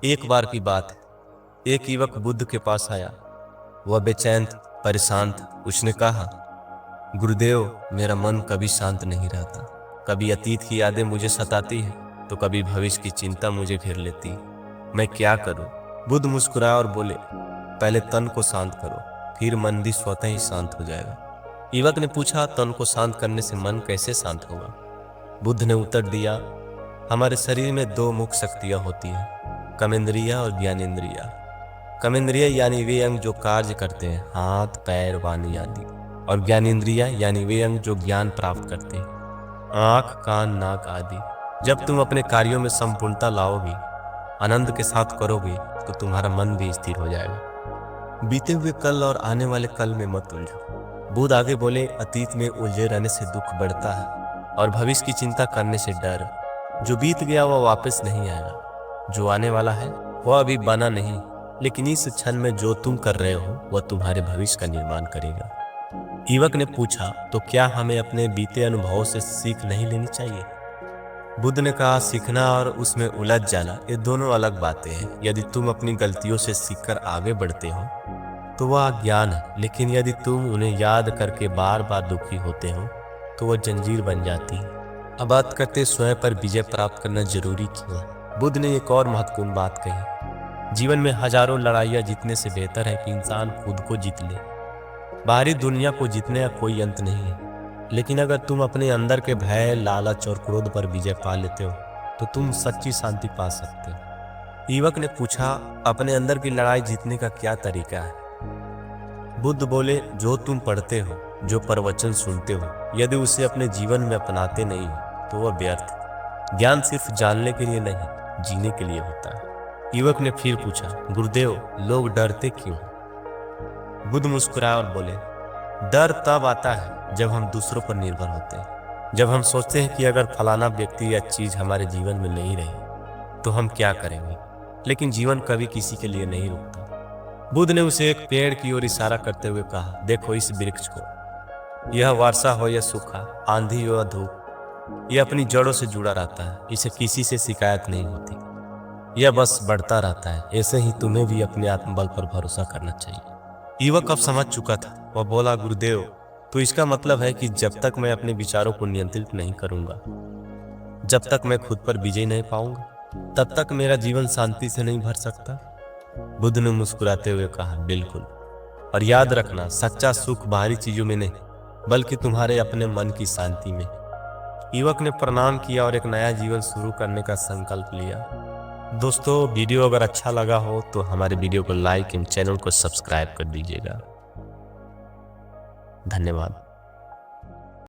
एक बार की बात है, एक युवक बुद्ध के पास आया। वह बेचैन परेशान था। उसने कहा, गुरुदेव, मेरा मन कभी शांत नहीं रहता। कभी अतीत की यादें मुझे सताती है तो कभी भविष्य की चिंता मुझे घेर लेती है। मैं क्या करूं? बुद्ध मुस्कुराए और बोले, पहले तन को शांत करो, फिर मन भी स्वतः ही शांत हो जाएगा। युवक ने पूछा, तन को शांत करने से मन कैसे शांत होगा? बुद्ध ने उत्तर दिया, हमारे शरीर में दो मुख्य शक्तियां होती हैं, कर्मेंद्रिय और ज्ञानेंद्रिय। कर्मेंद्रिय यानी वे अंग जो कार्य करते हैं, हाथ, पैर, वाणी आदि, और ज्ञानेंद्रिय यानी वे अंग जो ज्ञान प्राप्त करते हैं, आंख, कान, नाक आदि। जब तुम अपने कार्यों में संपूर्णता लाओगे, आनंद के साथ करोगे, तो तुम्हारा मन भी स्थिर हो जाएगा। बीते हुए कल और आने वाले कल में मत उलझो। बुद्ध आगे बोले, अतीत में उलझे रहने से दुख बढ़ता है और भविष्य की चिंता करने से डर। जो बीत गया वह वापस नहीं आएगा, जो आने वाला है वह अभी बना नहीं, लेकिन इस क्षण में जो तुम कर रहे हो वह तुम्हारे भविष्य का निर्माण करेगा। युवक ने पूछा, तो क्या हमें अपने बीते अनुभवों से सीख नहीं लेनी चाहिए? बुद्ध ने कहा, सीखना और उसमें उलझ जाना ये दोनों अलग बातें हैं। यदि तुम अपनी गलतियों से सीखकर आगे बढ़ते हो तो वह ज्ञान है, लेकिन यदि तुम उन्हें याद करके बार बार दुखी होते हो तो वह जंजीर बन जाती है। अब बात करते स्वयं पर विजय प्राप्त करना जरूरी क्यों है। बुद्ध ने एक और महत्वपूर्ण बात कही, जीवन में हजारों लड़ाइयाँ जीतने से बेहतर है कि इंसान खुद को जीत ले। बाहरी दुनिया को जीतने का कोई अंत नहीं है, लेकिन अगर तुम अपने अंदर के भय, लालच और क्रोध पर विजय पा लेते हो तो तुम सच्ची शांति पा सकते हो। युवक ने पूछा, अपने अंदर की लड़ाई जीतने का क्या तरीका है? बुद्ध बोले, जो तुम पढ़ते हो, जो प्रवचन सुनते हो, यदि उसे अपने जीवन में अपनाते नहीं हो तो वह व्यर्थ है। ज्ञान सिर्फ जानने के लिए नहीं, जीने के लिए होता है। युवक ने फिर पूछा, गुरुदेव, लोग डरते क्यों? बुद्ध मुस्कुराए और बोले, डर तब आता है जब हम दूसरों पर निर्भर होते हैं। जब हम सोचते हैं कि अगर फलाना व्यक्ति या चीज हमारे जीवन में नहीं रही तो हम क्या करेंगे। लेकिन जीवन कभी किसी के लिए नहीं रुकता। बुद्ध ने उसे एक पेड़ की ओर इशारा करते हुए कहा, देखो इस वृक्ष को। यह वर्षा हो या सूखा, आंधी हो या धूप, यह अपनी जड़ों से जुड़ा रहता है। इसे किसी से शिकायत नहीं होती, यह बस बढ़ता रहता है। ऐसे ही तुम्हें भी अपने आत्मबल पर भरोसा करना चाहिए। युवक अब समझ चुका था। वह बोला, गुरुदेव, तो इसका मतलब है कि जब तक मैं अपने विचारों को नियंत्रित नहीं करूंगा, जब तक मैं खुद पर विजय नहीं पाऊंगा, तब तक मेरा जीवन शांति से नहीं भर सकता। बुद्ध ने मुस्कुराते हुए कहा, बिल्कुल। और याद रखना, सच्चा सुख बाहरी चीजों में नहीं, बल्कि तुम्हारे अपने मन की शांति में। युवक ने प्रणाम किया और एक नया जीवन शुरू करने का संकल्प लिया। दोस्तों, वीडियो अगर अच्छा लगा हो तो हमारे वीडियो को लाइक एवं चैनल को सब्सक्राइब कर दीजिएगा। धन्यवाद।